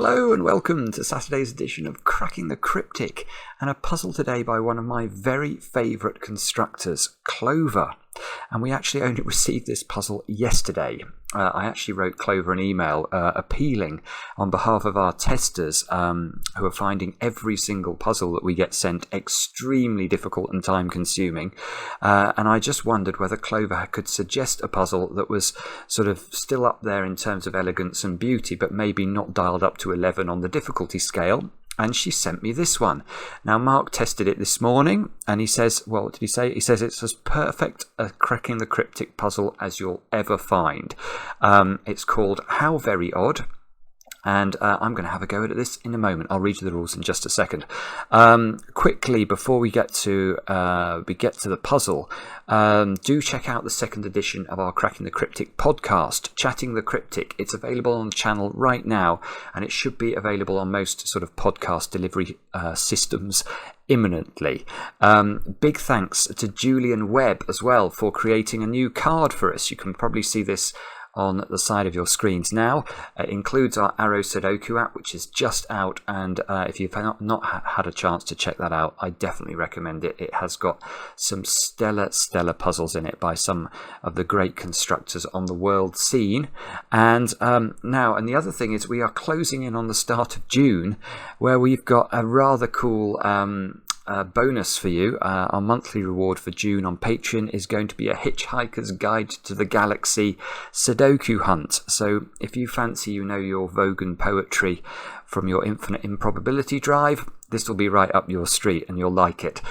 Hello and welcome to Saturday's edition of Cracking the Cryptic, and a puzzle today by one of my very favourite constructors, Clover. And we actually only received this puzzle yesterday. I actually wrote Clover an email appealing on behalf of our testers who are finding every single puzzle that we get sent extremely difficult and time consuming. And I just wondered whether Clover could suggest a puzzle that was sort of still up there in terms of elegance and beauty, but maybe not dialed up to 11 on the difficulty scale. And she sent me this one. Now, Mark tested it this morning, and he says, well, what did he say? He says it's as perfect a Cracking the Cryptic puzzle as you'll ever find. It's called How Very Odd. And I'm going to have a go at this in a moment. I'll read you the rules in just a second. Quickly, before we get to the puzzle, do check out the second edition of our Cracking the Cryptic podcast, Chatting the Cryptic. It's available on the channel right now, and it should be available on most sort of podcast delivery systems imminently. Big thanks to Julian Webb as well for creating a new card for us. You can probably see this on the side of your screens now. It includes our Arrow Sudoku app, which is just out, and if you've not had a chance to check that out, I definitely recommend it. It has got some stellar puzzles in it by some of the great constructors on the world scene. And the other thing is we are closing in on the start of June, where we've got a rather cool bonus for you. Our monthly reward for June on Patreon is going to be a Hitchhiker's Guide to the Galaxy Sudoku hunt. So if you fancy your Vogan poetry from your Infinite Improbability drive, this will be right up your street and you'll like it.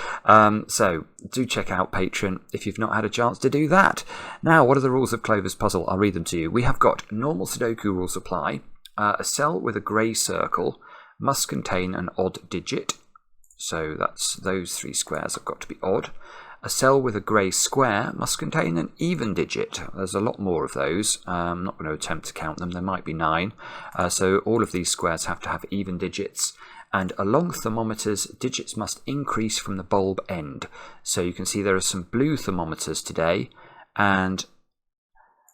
So do check out Patreon if you've not had a chance to do that. Now, what are the rules of Clover's puzzle? I'll read them to you. We have got normal Sudoku rules apply. A cell with a grey circle must contain an odd digit. So that's those three squares have got to be odd. A cell with a grey square must contain an even digit. There's a lot more of those. I'm not going to attempt to count them. There might be 9. So all of these squares have to have even digits. And along thermometers, digits must increase from the bulb end. So you can see there are some blue thermometers today, and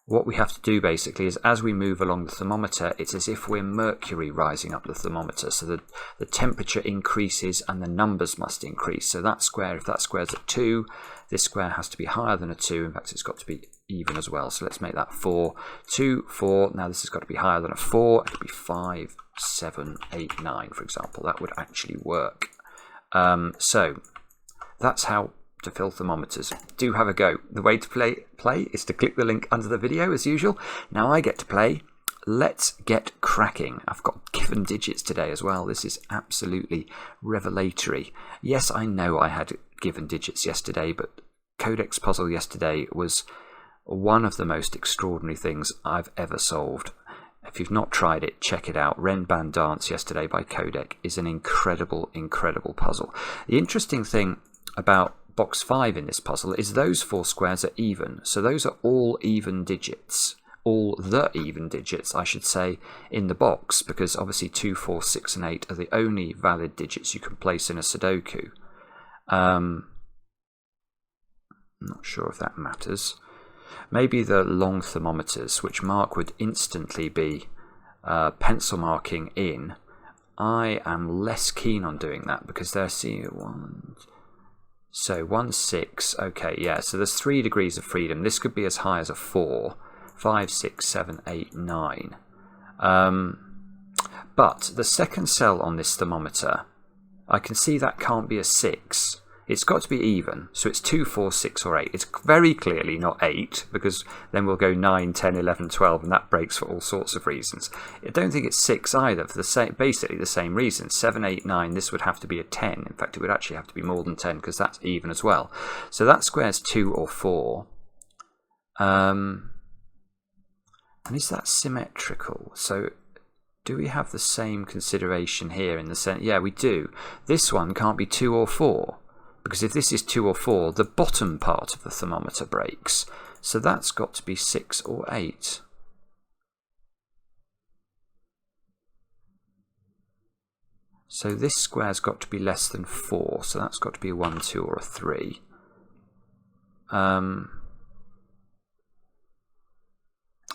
what we have to do basically is as we move along the thermometer, it's as if we're mercury rising up the thermometer. So the temperature increases and the numbers must increase. So that square, if that square's a 2, this square has to be higher than a 2. In fact, it's got to be even as well. So let's make that 4. 2, 4. Now this has got to be higher than a 4. It could be 5, 7, 8, 9, for example. That would actually work. So that's how to fill thermometers. Do have a go. The way to play is to click the link under the video as usual. Now I get to play. Let's get cracking. I've got given digits today as well. This is absolutely revelatory. Yes, I know I had given digits yesterday, but Codex puzzle yesterday was one of the most extraordinary things I've ever solved. If you've not tried it, check it out. Ren Ban Dance yesterday by Codec is an incredible puzzle. The interesting thing about box 5 in this puzzle is those 4 squares are even. So those are all even digits. All the even digits, I should say, in the box, because obviously 2, 4, 6 and 8 are the only valid digits you can place in a Sudoku. I'm not sure if that matters. Maybe the long thermometers, which Mark would instantly be pencil marking in. I am less keen on doing that because they're seeing 1. So 1, 6, okay, yeah, so there's 3 degrees of freedom. This could be as high as a 4, 5, 6, 7, 8, 9. But the second cell on this thermometer, I can see that can't be a 6. It's got to be even, so it's 2, 4, 6 or 8. It's very clearly not 8, because then we'll go 9, 10, 11, 12, and that breaks for all sorts of reasons. I don't think it's 6 either, for basically the same reasons. 7, 8, 9, this would have to be a 10. In fact, it would actually have to be more than 10, because that's even as well. So that square's 2 or 4. And is that symmetrical? So do we have the same consideration here in the sense? Yeah, we do. This one can't be 2 or 4. Because if this is 2 or 4, the bottom part of the thermometer breaks. So that's got to be 6 or 8. So this square's got to be less than 4. So that's got to be a 1, 2 or a 3.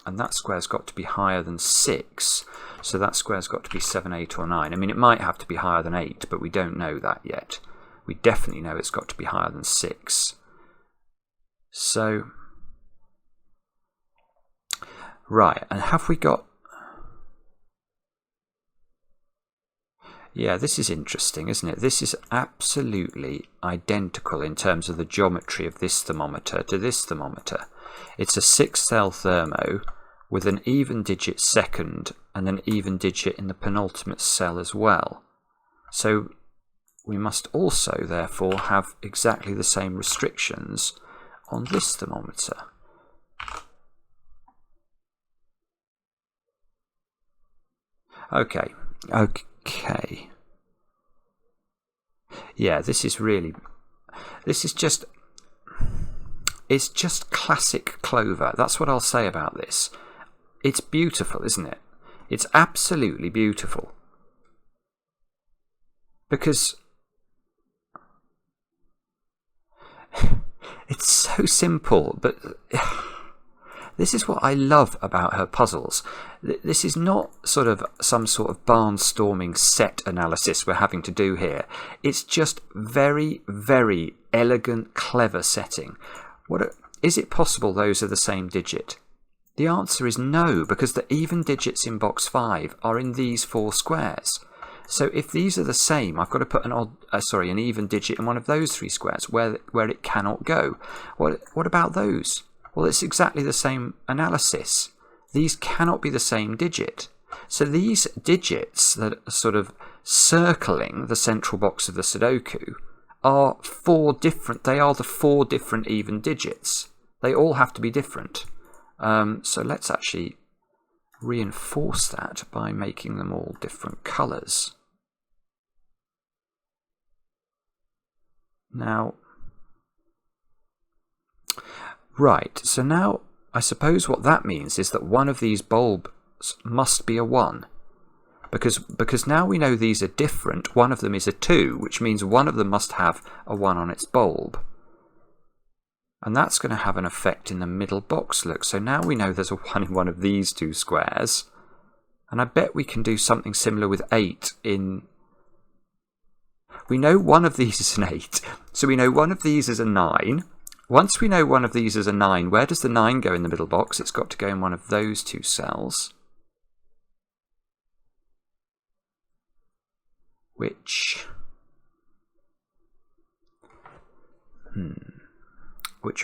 and that square's got to be higher than 6, so that square's got to be 7, 8 or 9. I mean, it might have to be higher than 8, but we don't know that yet. We definitely know it's got to be higher than 6. So, right, and have we got... Yeah, this is interesting, isn't it? This is absolutely identical in terms of the geometry of this thermometer to this thermometer. It's a 6-cell thermo with an even digit second and an even digit in the penultimate cell as well. So we must also therefore have exactly the same restrictions on this thermometer. Okay. Yeah, this is just, it's just classic clover. That's what I'll say about this. It's beautiful, isn't it? It's absolutely beautiful. Because it's so simple, but this is what I love about her puzzles. This is not sort of some sort of barnstorming set analysis we're having to do here. It's just very, very elegant, clever setting. Is it possible those are the same digit? The answer is no, because the even digits in box 5 are in these 4 squares. So if these are the same, I've got to put an even digit in one of those 3 squares where it cannot go. What about those? Well, it's exactly the same analysis. These cannot be the same digit. So these digits that are sort of circling the central box of the Sudoku are the 4 different even digits. They all have to be different. So let's actually reinforce that by making them all different colours. Now, right, so now I suppose what that means is that one of these bulbs must be a 1. Because now we know these are different, one of them is a 2, which means one of them must have a 1 on its bulb. And that's going to have an effect in the middle box, look. So now we know there's a 1 in one of these 2 squares. And I bet we can do something similar with 8 in... We know one of these is an 8, so we know one of these is a 9. Once we know one of these is a 9, where does the 9 go in the middle box? It's got to go in one of those 2 cells. Which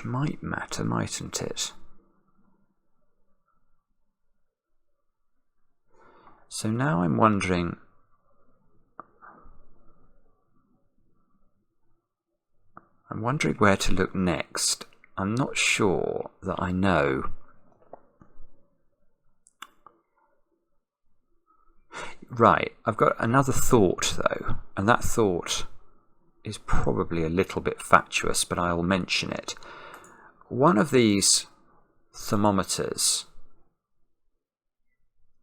might matter, mightn't it? So now I'm wondering... where to look next. I'm not sure that I know. Right, I've got another thought though, and that thought is probably a little bit fatuous, but I'll mention it. One of these thermometers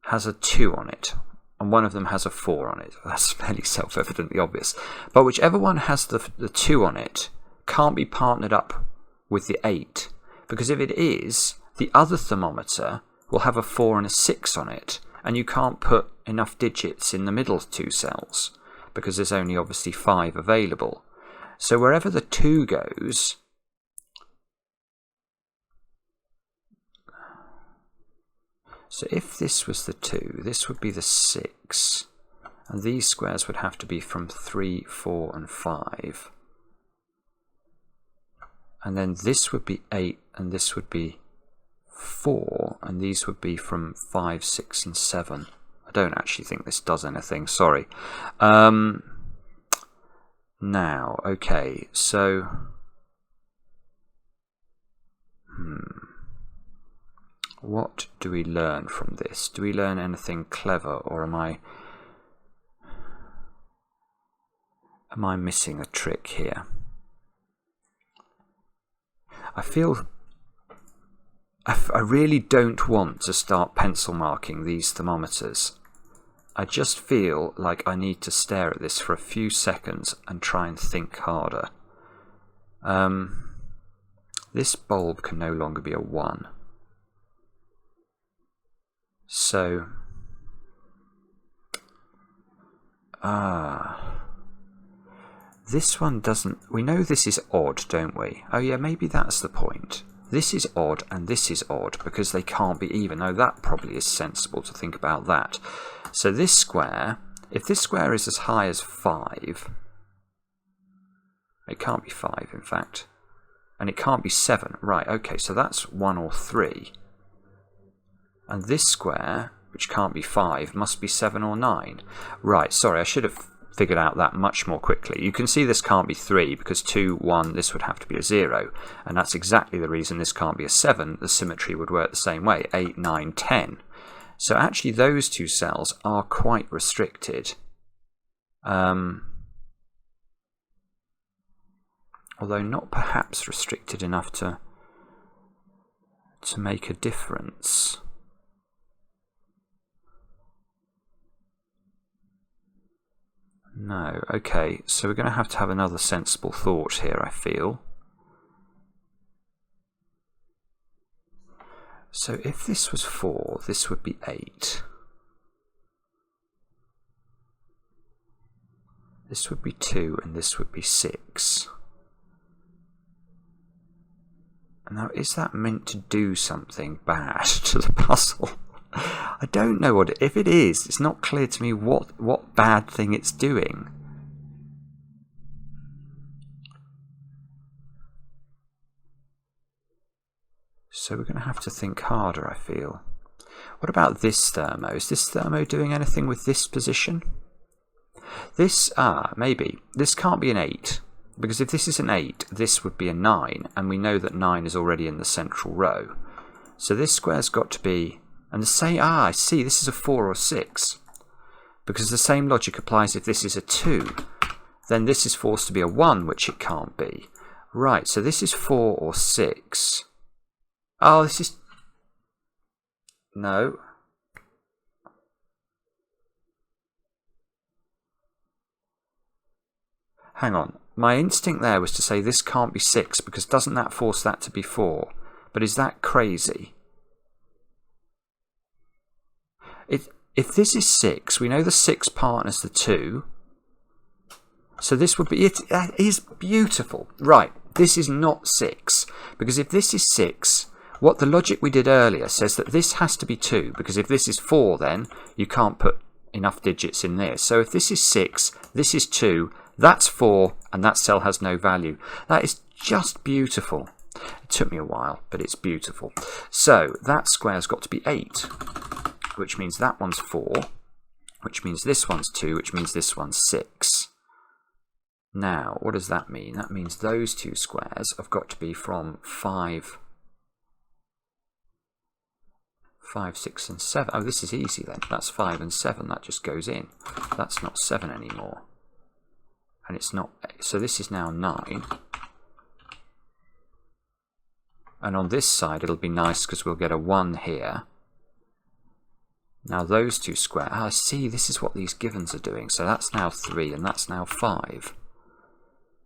has a 2 on it, and one of them has a 4 on it. That's fairly self-evidently obvious. But whichever one has the 2 on it can't be partnered up with the 8, because if it is, the other thermometer will have a 4 and a 6 on it, and you can't put enough digits in the middle 2 cells, because there's only obviously 5 available. So wherever the 2 goes, so if this was the 2, this would be the 6, and these squares would have to be from 3, 4 and 5. And then this would be 8, and this would be 4, and these would be from 5, 6 and 7. I don't actually think this does anything, sorry. Now, okay, so... What do we learn from this? Do we learn anything clever, or am I missing a trick here? I really don't want to start pencil marking these thermometers. I just feel like I need to stare at this for a few seconds and try and think harder. This bulb can no longer be a 1. So, this one doesn't... We know this is odd, don't we? Oh yeah, maybe that's the point. This is odd and this is odd because they can't be even. Oh, that probably is sensible to think about that. So this square, if this square is as high as 5, it can't be 5 in fact, and it can't be 7. Right, okay, so that's 1 or 3. And this square, which can't be 5, must be 7 or 9. Right, sorry, I should have figured out that much more quickly. You can see this can't be 3 because 2, 1, this would have to be a 0. And that's exactly the reason this can't be a 7. The symmetry would work the same way, 8, 9, 10. So actually those two cells are quite restricted. Although not perhaps restricted enough to make a difference. No, okay, so we're going to have another sensible thought here, I feel. So if this was 4, this would be 8. This would be 2, and this would be 6. Now, is that meant to do something bad to the puzzle? I don't know what... If it is, it's not clear to me what bad thing it's doing. So we're going to have to think harder, I feel. What about this thermo? Is this thermo doing anything with this position? This, maybe. This can't be an 8. Because if this is an 8, this would be a 9. And we know that 9 is already in the central row. So this square's got to be... And the same, I see, this is a 4 or 6. Because the same logic applies if this is a 2. Then this is forced to be a 1, which it can't be. Right, so this is 4 or 6. Oh, this is... No. Hang on. My instinct there was to say this can't be 6, because doesn't that force that to be 4? But is that crazy? If this is 6, we know the 6 partner's the 2. So this would be... That is beautiful. Right, this is not 6. Because if this is 6, what the logic we did earlier says that this has to be 2. Because if this is 4, then you can't put enough digits in there. So if this is 6, this is 2, that's 4, and that cell has no value. That is just beautiful. It took me a while, but it's beautiful. So that square's got to be 8. Which means that one's 4, which means this one's 2, which means this one's 6. Now, what does that mean? That means those two squares have got to be from 5, 6 and 7. Oh, this is easy then. That's 5 and 7. That just goes in. That's not 7 anymore. And it's not... So this is now 9. And on this side, it'll be nice because we'll get a 1 here. Now those two squares, I see, this is what these givens are doing. So that's now 3 and that's now 5.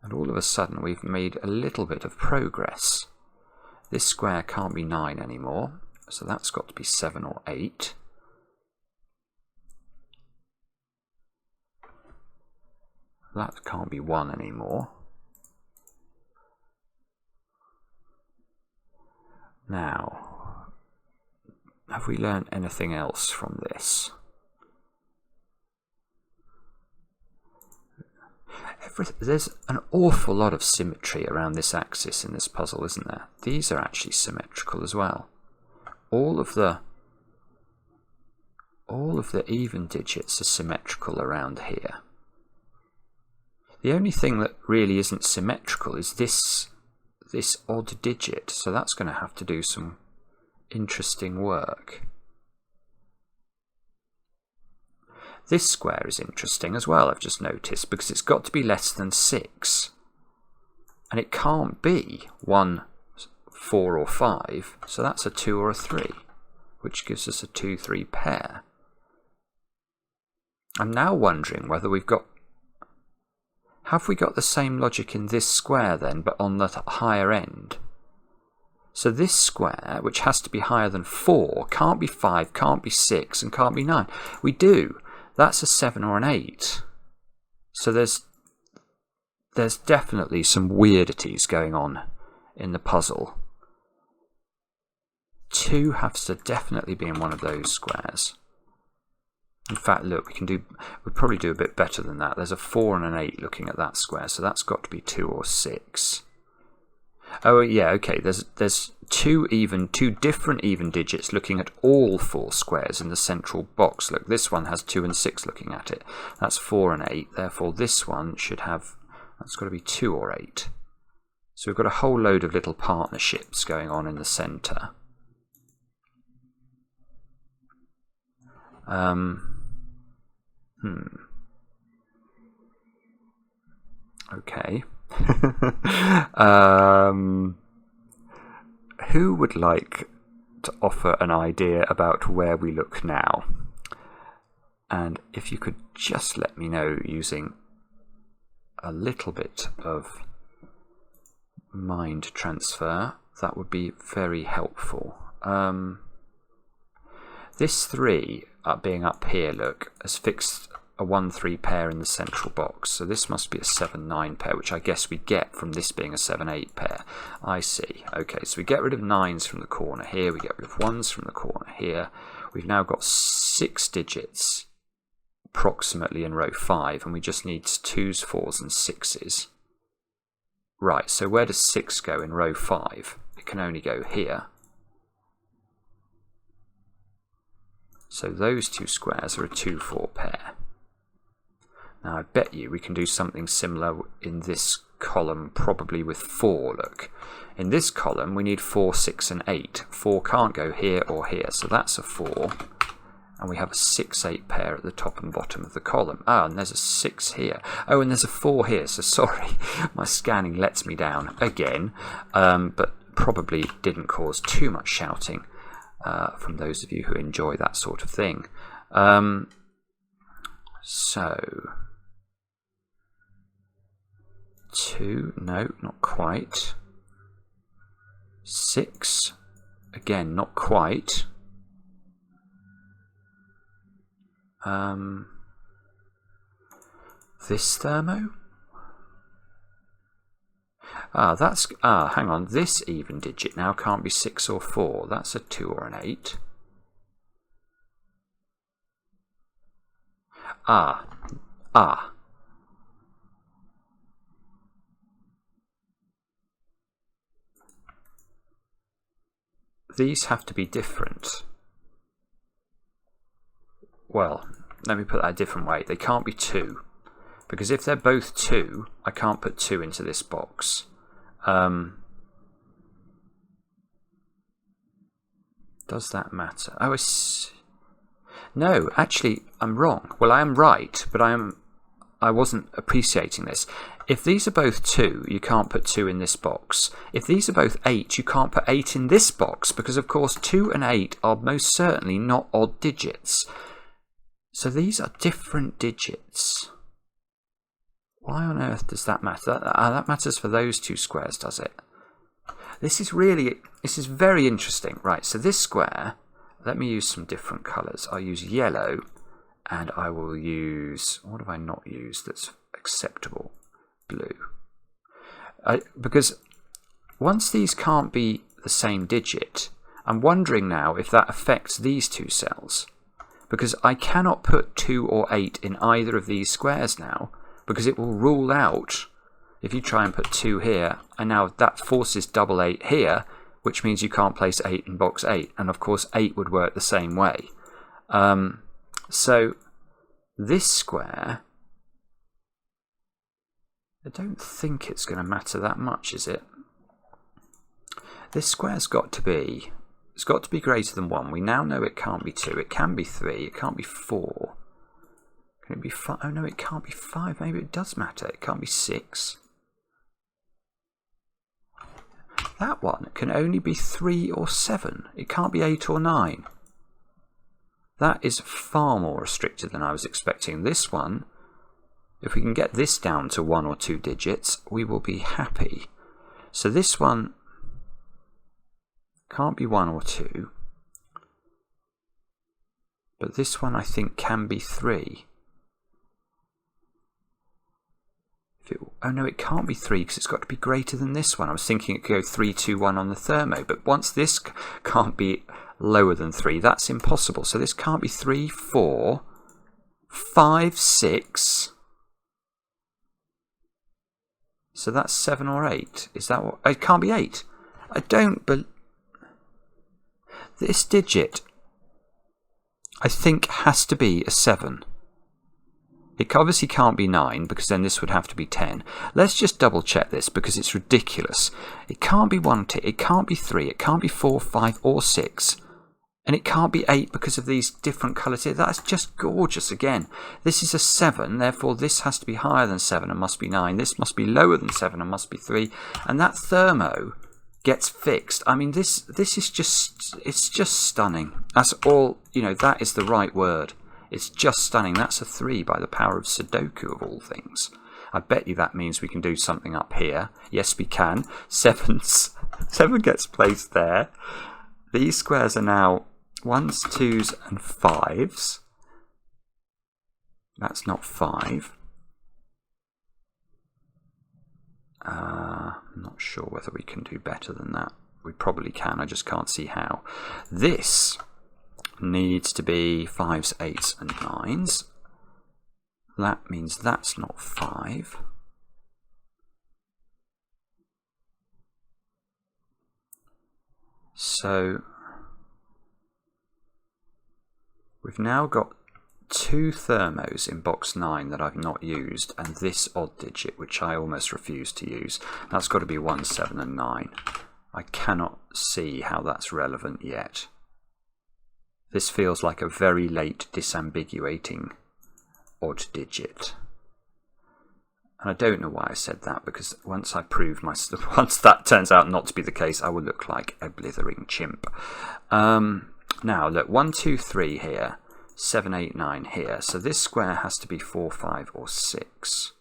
And all of a sudden we've made a little bit of progress. This square can't be 9 anymore, so that's got to be 7 or 8. That can't be 1 anymore. Now, have we learned anything else from this? There's an awful lot of symmetry around this axis in this puzzle, isn't there? These are actually symmetrical as well. All of the even digits are symmetrical around here. The only thing that really isn't symmetrical is this odd digit, so that's going to have to do some interesting work. This square is interesting as well, I've just noticed, because it's got to be less than 6. And it can't be 1, 4 or 5, so that's a 2 or a 3, which gives us a 2, 3 pair. I'm now wondering whether we've got... Have we got the same logic in this square then, but on the higher end? So this square, which has to be higher than 4, can't be 5, can't be 6, and can't be 9. We do. That's a 7 or an 8. So there's definitely some weirdities going on in the puzzle. 2 has to definitely be in one of those squares. In fact, look, we'd probably do a bit better than that. There's a 4 and an 8 looking at that square, so that's got to be 2 or 6. Oh yeah, okay. There's two different even digits looking at all 4 squares in the central box. Look, this one has 2 and 6 looking at it. That's 4 and 8. Therefore, this one should have. That's got to be 2 or 8. So we've got a whole load of little partnerships going on in the centre. Okay. Who would like to offer an idea about where we look now? And if you could just let me know using a little bit of mind transfer, that would be very helpful. This 3 being up here, look, has fixed a 1-3 pair in the central box. So this must be a 7-9 pair, which I guess we get from this being a 7-8 pair. I see. Okay, so we get rid of 9s from the corner here. We get rid of 1s from the corner here. We've now got 6 digits approximately in row 5, and we just need 2s, 4s, and 6s. Right, so where does 6 go in row 5? It can only go here. So those 2 squares are a 2-4 pair. Now I bet you we can do something similar in this column, probably with 4, look. In this column we need 4, 6 and 8. 4 can't go here or here, so that's a 4. And we have a 6-8 pair at the top and bottom of the column. Ah, and there's a 6 here. Oh, and there's a 4 here, so sorry, my scanning lets me down again, but probably didn't cause too much shouting from those of you who enjoy that sort of thing. So 2, no, not quite. 6, again, not quite. This thermo? Hang on, this even digit now can't be 6 or 4. That's a 2 or an 8. These have to be different. Well, let me put that a different way. They can't be 2. Because if they're both 2, I can't put 2 into this box. Does that matter? Oh, no, actually, I'm wrong. Well, I am right, but I wasn't appreciating this. If these are both 2, you can't put 2 in this box. If these are both 8, you can't put 8 in this box, because of course 2 and 8 are most certainly not odd digits. So these are different digits. Why on earth does that matter? That matters for those 2 squares, does it? This is very interesting. Right, so this square, let me use some different colours. I'll use yellow, and I will use, what have I not used that's acceptable? Blue. Because once these can't be the same digit, I'm wondering now if that affects these 2 cells. Because I cannot put 2 or 8 in either of these squares now, because it will rule out, if you try and put 2 here, and now that forces double 8 here, which means you can't place 8 in box 8, and of course 8 would work the same way. So this square, I don't think it's going to matter that much, is it? This square's got to be, it's got to be greater than 1. We now know it can't be 2. It can be 3. It can't be 4. Can it be 5? Oh no, it can't be 5. Maybe it does matter. It can't be 6. That one can only be 3 or 7. It can't be 8 or 9. That is far more restricted than I was expecting. This one, if we can get this down to 1 or 2 digits, we will be happy. So this one, Can't be 1 or 2. But this one I think can be 3. Oh no, it can't be 3 because it's got to be greater than this one. I was thinking it could go 3, 2, 1 on the thermo, but once this can't be lower than 3, that's impossible. So this can't be 3, 4, 5, 6. So that's 7 or 8. Is that what? It can't be 8. I don't believe this digit, I think, has to be a 7. It obviously can't be 9 because then this would have to be 10. Let's just double check this because it's ridiculous. It can't be 1, it can't be 3, it can't be 4, 5 or 6. And it can't be 8 because of these different colours here. That's just gorgeous again. This is a 7, therefore this has to be higher than 7 and must be 9. This must be lower than 7 and must be 3. And that thermo gets fixed. I mean, this is just, it's just stunning. That's all, you know, that is the right word. It's just stunning. That's a 3 by the power of Sudoku of all things. I bet you that means we can do something up here. Yes, we can. 7 gets placed there. These squares are now 1s, 2s and 5s. That's not 5. I'm not sure whether we can do better than that. We probably can, I just can't see how. This needs to be 5s, 8s and 9s. That means that's not 5. So we've now got 2 thermos in box 9 that I've not used, and this odd digit, which I almost refuse to use. That's got to be 1, 7 and 9. I cannot see how that's relevant yet. This feels like a very late disambiguating odd digit. And I don't know why I said that, because once I prove once that turns out not to be the case, I will look like a blithering chimp. Now look, 1, 2, 3 here, 7, 8, 9 here. So this square has to be 4, 5 or 6,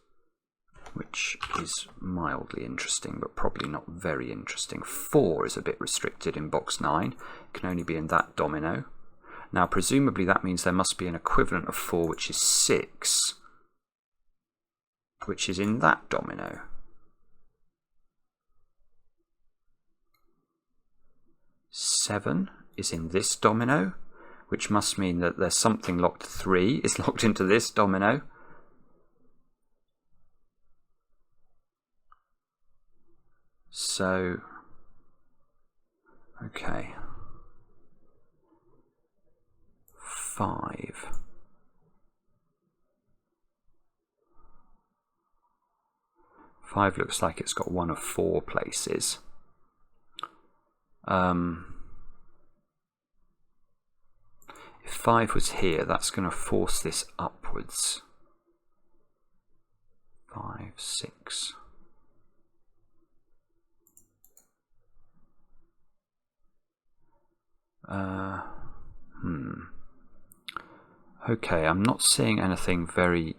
which is mildly interesting, but probably not very interesting. 4 is a bit restricted in box 9. It can only be in that domino. Now presumably that means there must be an equivalent of 4, which is 6, which is in that domino. Seven is in this domino, which must mean that there's something locked. 3 is locked into this domino. So, okay. 5. Five looks like it's got 1 of 4 places. If 5 was here, that's going to force this upwards. 5, 6. Okay, I'm not seeing anything very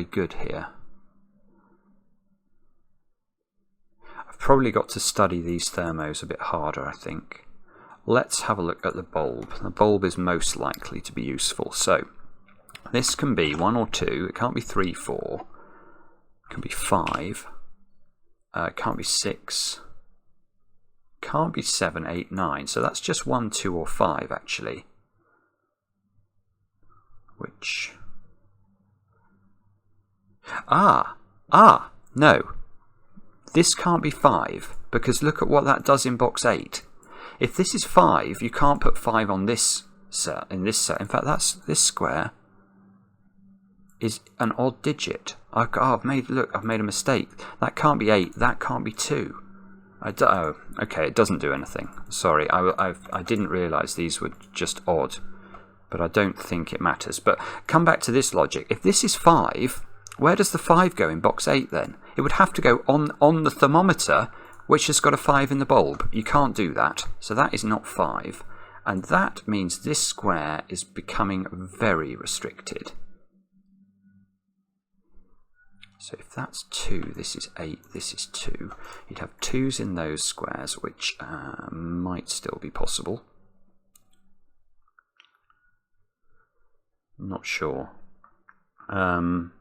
good here. I've probably got to study these thermos a bit harder, I think. Let's have a look at the bulb. The bulb is most likely to be useful. So this can be 1 or 2. It can't be 3, 4. It can be 5. It can't be 6. Can't be 7, 8, 9. So that's just 1, 2 or 5 actually. Which... no. This can't be 5 because look at what that does in box 8. If this is 5, you can't put 5 on this set, in this set. In fact, this square is an odd digit. I've made a mistake. That can't be 8. That can't be 2. Oh, okay, it doesn't do anything. Sorry, I didn't realise these were just odd, but I don't think it matters. But come back to this logic. If this is 5, where does the 5 go in box 8 then? It would have to go on the thermometer, which has got a 5 in the bulb. You can't do that, so that is not 5. And that means this square is becoming very restricted. So if that's 2, this is 8, this is 2. You'd have 2's in those squares, which might still be possible. I'm not sure. In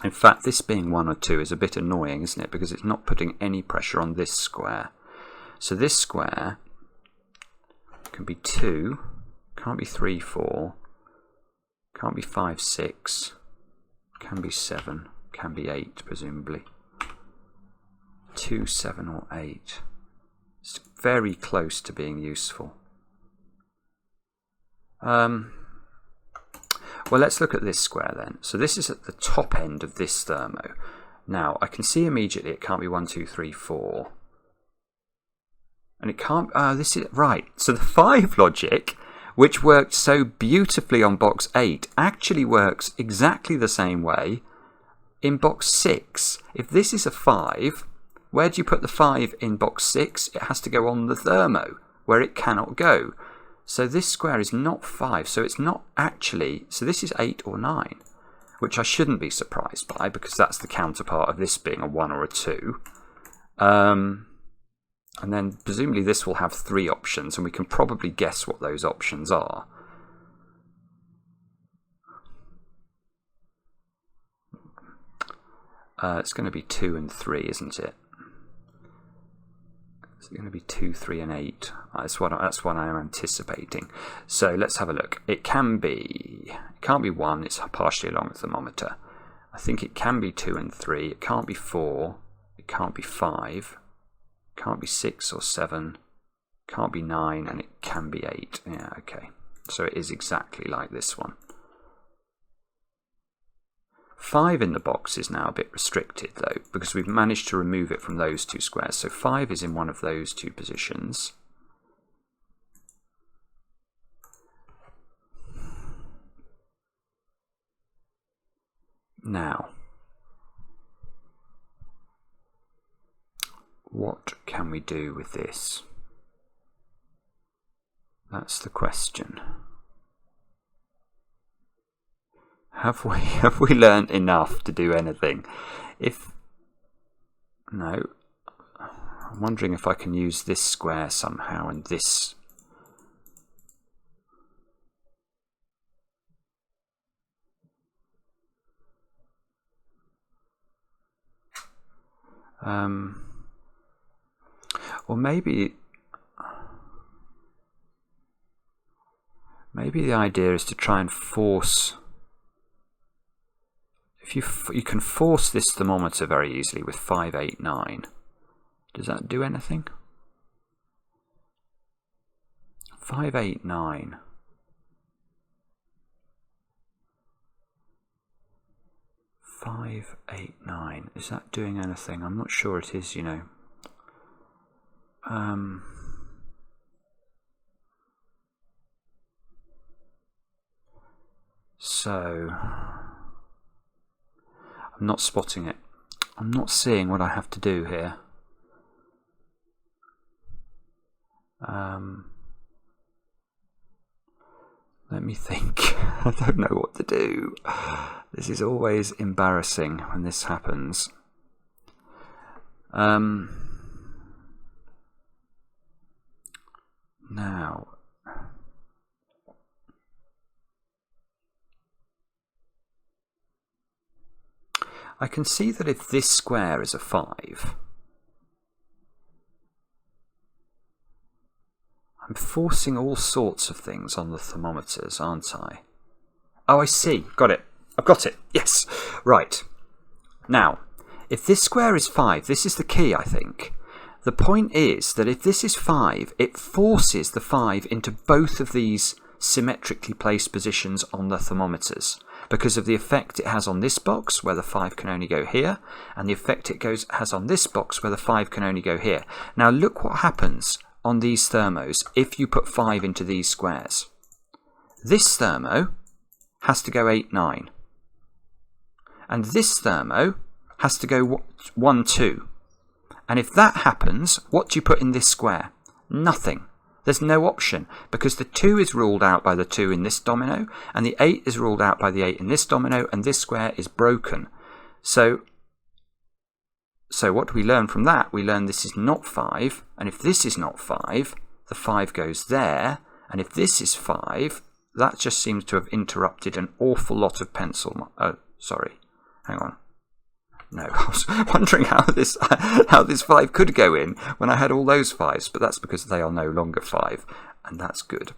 fact, this being 1 or 2 is a bit annoying, isn't it? Because it's not putting any pressure on this square. So this square can be 2, can't be 3, 4, can't be 5, 6, can be 7, can be 8, presumably. 2, 7, or 8. It's very close to being useful. Well, let's look at this square then. So this is at the top end of this thermo. Now, I can see immediately it can't be 1, 2, 3, 4. And it can't... this is... Right, so the 5 logic, which worked so beautifully on box 8, actually works exactly the same way in box 6. If this is a 5, where do you put the 5 in box 6? It has to go on the thermo, where it cannot go. So this square is not 5, so it's not actually... So this is 8 or 9, which I shouldn't be surprised by, because that's the counterpart of this being a 1 or a 2. And then presumably this will have 3 options, and we can probably guess what those options are. It's going to be 2 and 3, isn't it? It's going to be 2, 3, and 8. That's what I am anticipating. So let's have a look. It can't be 1. It's partially along the thermometer. I think it can be 2 and 3. It can't be 4. It can't be 5. It can't be 6 or 7. It can't be 9, and it can be 8. Yeah, okay. So it is exactly like this one. 5 in the box is now a bit restricted though, because we've managed to remove it from those 2 squares. So 5 is in one of those 2 positions. Now, what can we do with this? That's the question. Have we learned enough to do anything? No, I'm wondering if I can use this square somehow and this. Or maybe the idea is to try and force. If you can force this thermometer very easily with 5, 8, 9. Does that do anything? 5, 8, 9. 5, 8, 9. Is that doing anything? I'm not sure it is, you know. So I'm not spotting it. I'm not seeing what I have to do here. Let me think. I don't know what to do. This is always embarrassing when this happens. Now, I can see that if this square is a 5, I'm forcing all sorts of things on the thermometers, aren't I? Oh, I see. Got it. I've got it. Yes. Right. Now, if this square is 5, this is the key, I think. The point is that if this is 5, it forces the 5 into both of these symmetrically placed positions on the thermometers, because of the effect it has on this box where the 5 can only go here, and the effect it has on this box where the 5 can only go here. Now look what happens on these thermos if you put 5 into these squares. This thermo has to go 8, 9. And this thermo has to go 1, 2. And if that happens, what do you put in this square? Nothing. There's no option, because the 2 is ruled out by the 2 in this domino, and the 8 is ruled out by the 8 in this domino, and this square is broken. So what do we learn from that? We learn this is not 5, and if this is not 5, the 5 goes there, and if this is 5, that just seems to have interrupted an awful lot of pencil. Oh, sorry. Hang on. No, I was wondering how this 5 could go in when I had all those 5s, but that's because they are no longer 5, and that's good.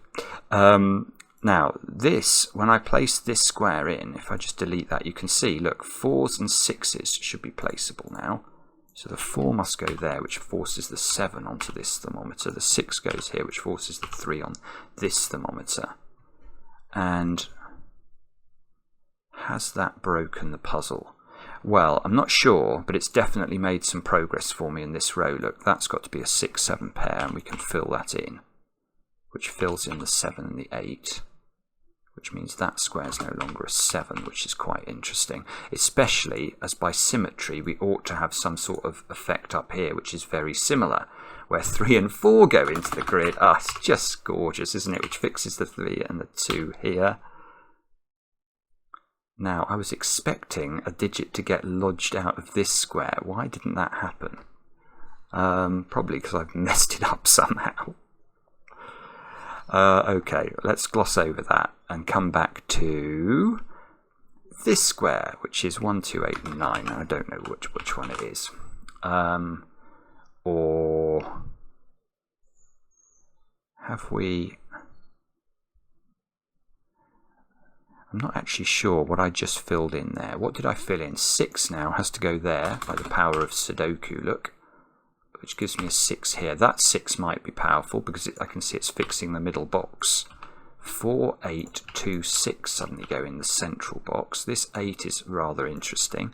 Now, this, when I place this square in, if I just delete that, you can see, look, 4s and 6s should be placeable now. So the 4 must go there, which forces the 7 onto this thermometer. The 6 goes here, which forces the 3 on this thermometer. And has that broken the puzzle? Well, I'm not sure, but it's definitely made some progress for me in this row. Look, that's got to be a 6-7 pair, and we can fill that in, which fills in the 7 and the 8, which means that square is no longer a 7, which is quite interesting, especially as by symmetry we ought to have some sort of effect up here, which is very similar, where 3 and 4 go into the grid. Ah, it's just gorgeous, isn't it? Which fixes the 3 and the 2 here. Now, I was expecting a digit to get lodged out of this square. Why didn't that happen? Probably because I've messed it up somehow. Okay, let's gloss over that and come back to this square, which is 1, 2, 8, and 9. I don't know which one it is. Or have we... I'm not actually sure what I just filled in there. What did I fill in? 6 now has to go there by the power of Sudoku, look, which gives me a 6 here. That 6 might be powerful because I can see it's fixing the middle box. 4, 8, 2, 6 suddenly go in the central box. This 8 is rather interesting.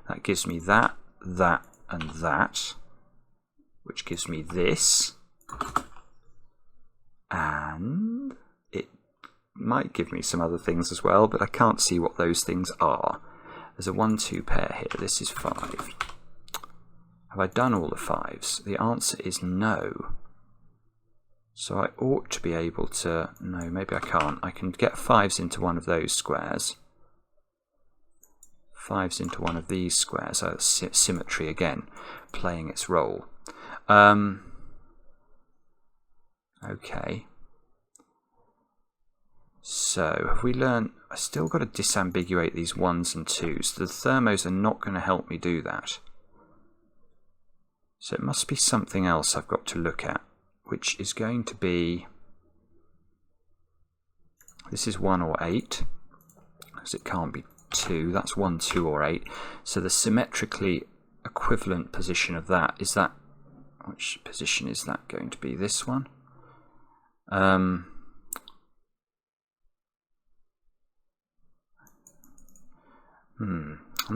That gives me that, that, and that, which gives me this. And it might give me some other things as well, but I can't see what those things are. There's a 1, 2 pair here. This is 5. Have I done all the 5s? The answer is no. So I ought to be able to... No, maybe I can't. I can get 5s into one of those squares. 5s into one of these squares. So symmetry again, playing its role. Okay. So, have we learned... I still got to disambiguate these 1s and 2s. The thermos are not going to help me do that. So it must be something else I've got to look at, which is going to be... This is 1 or 8, because it can't be 2. That's 1, 2 or 8. So the symmetrically equivalent position of that is that... Which position is that going to be? This one? I'm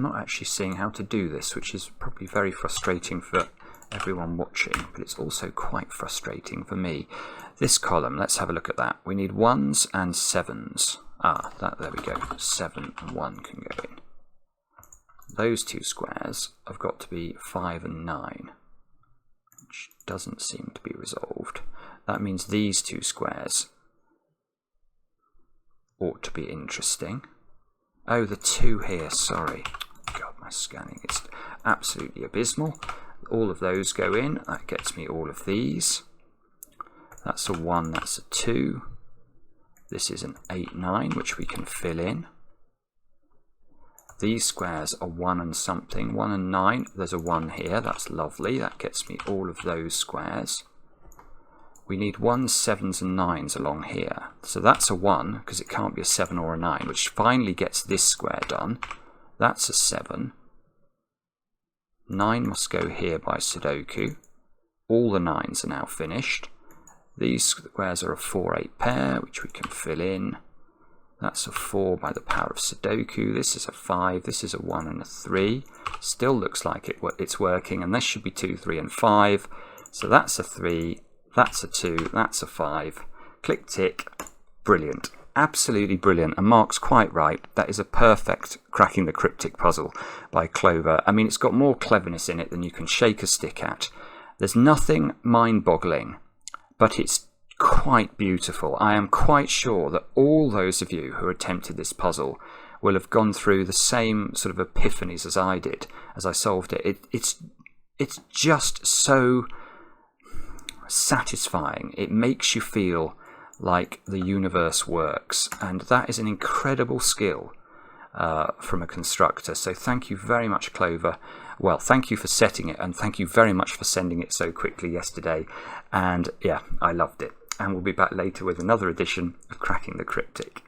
not actually seeing how to do this, which is probably very frustrating for everyone watching, but it's also quite frustrating for me. This column, let's have a look at that. We need 1s and 7s. There we go. 7 and 1 can go in. Those two squares have got to be 5 and 9, which doesn't seem to be resolved. That means these two squares ought to be interesting. Oh, the 2 here, sorry. God, my scanning is absolutely abysmal. All of those go in. That gets me all of these. That's a 1, that's a 2. This is an 8, 9, which we can fill in. These squares are 1 and something. 1 and 9, there's a 1 here. That's lovely. That gets me all of those squares. We need 1s, 7s and 9s along here. So that's a 1, because it can't be a 7 or a 9, which finally gets this square done. That's a 7. 9 must go here by Sudoku. All the 9s are now finished. These squares are a 4, 8 pair, which we can fill in. That's a 4 by the power of Sudoku. This is a 5. This is a 1 and a 3. Still looks like it's working, and this should be 2, 3 and 5. So that's a 3. That's a 2, that's a 5. Click, tick. Brilliant. Absolutely brilliant. And Mark's quite right. That is a perfect cracking the cryptic puzzle by Clover. I mean, it's got more cleverness in it than you can shake a stick at. There's nothing mind-boggling, but it's quite beautiful. I am quite sure that all those of you who attempted this puzzle will have gone through the same sort of epiphanies as I did as I solved it. It's just so satisfying. It makes you feel like the universe works, and that is an incredible skill from a constructor. So thank you very much, Clover. Well, thank you for setting it, and thank you very much for sending it so quickly yesterday. And yeah, I loved it. And we'll be back later with another edition of Cracking the Cryptic.